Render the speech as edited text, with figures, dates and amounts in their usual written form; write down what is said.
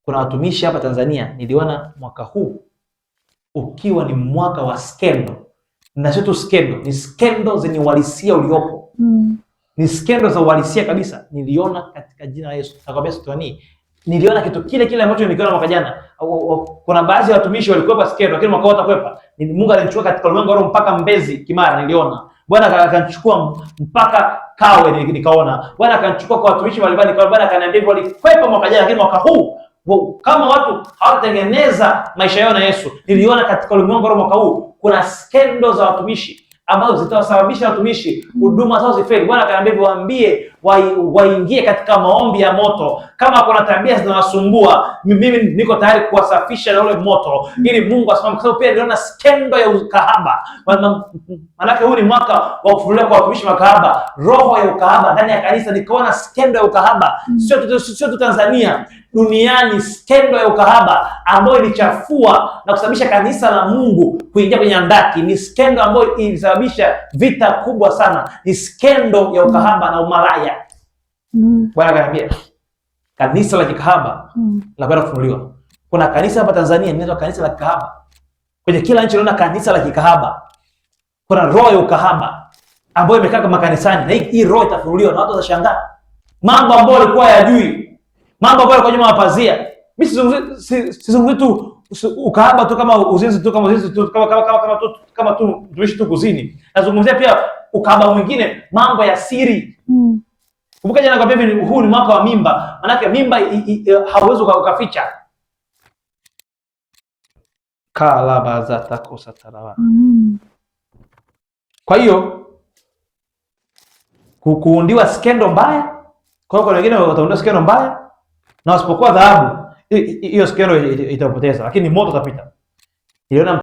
kuna watumishi hapa Tanzania niliona mwaka huu ukiwa ni mwaka wa skendo, na sio tu skendo, ni skendo zenye uhalisia uliopo. Ni skendo za uhalisia kabisa. Niliona katika jina la Yesu. Nakwambia sitani, niliona kitu kile kile ambacho nilikiona mwaka jana. Kuna baadhi ya watumishi walikuwa skendo, lakini mwaka watakwepa. Mungu alinichukua katika ulimwengu wa roho mpaka Mbezi Kimara, niliona. Bwana akanichukua mpaka Kawe, nikaona. Bwana akanichukua kwa watumishi mbalimbali, nikaona. Bwana akaniambia hivyo walikwepa mwaka jana, lakini mwaka huu kama watu hawatatengeneza maisha yao na Yesu, niliona katika ulimwengu wa mwaka huu kuna skendo za watumishi ambazo zitawasababisha watumishi huduma zao zifeli. Bwana akaniambia waambie waingie katika maombi ya moto. Kama kuna tabia zinawasumbua, mimi niko tayari kuwasafisha na ule moto ili Mungu asimame. Kwa sababu pia niliona skendo ya ukahaba. Maana huu ni mwaka wa kufunuliwa kwa watumishi makahaba, roho ya ukahaba ndani ya kanisa. Nikaona skendo ya ukahaba, sio tu Tanzania, duniani, skendo ya ukahaba ambayo ilichafua na kusababisha kanisa la Mungu kuingia kwenye andaki. Ni skendo ambayo ilisababisha vita kubwa sana. Ni skendo ya ukahaba na umalaya. Bwana akaniambia kanisa la kikahaba la kwenda kufunuliwa. Kuna kanisa hapa Tanzania linaitwa kanisa la kikahaba. Kwenye kila nchi unaona kanisa la kikahaba. Kuna roho ya ukahaba ambayo imekaa kama kanisani, na hii roho itafunuliwa na watu watashangaa. Mambo ambayo walikuwa hayajui, mambo ambayo yalikuwa nyuma ya pazia. Mimi sizungumzi tu ukahaba tu kama uzinzi tu, kama uzinzi tu, kama tu tuishi tu kuzini. Nazungumzia pia ukahaba mwingine, mambo ya siri. Kumbuka jana nakwambia hivi, huu ni mwaka wa mimba. Maana mimba hauwezi ukaficha. Kala bazata kosa talawa. Kwa hiyo kuundiwa skendo mbaya, kwa hiyo wengine wataundiwa skendo mbaya, na wasipokuwa dhahabu hiyo skendo itapoteza, lakini moto utapita. Iliona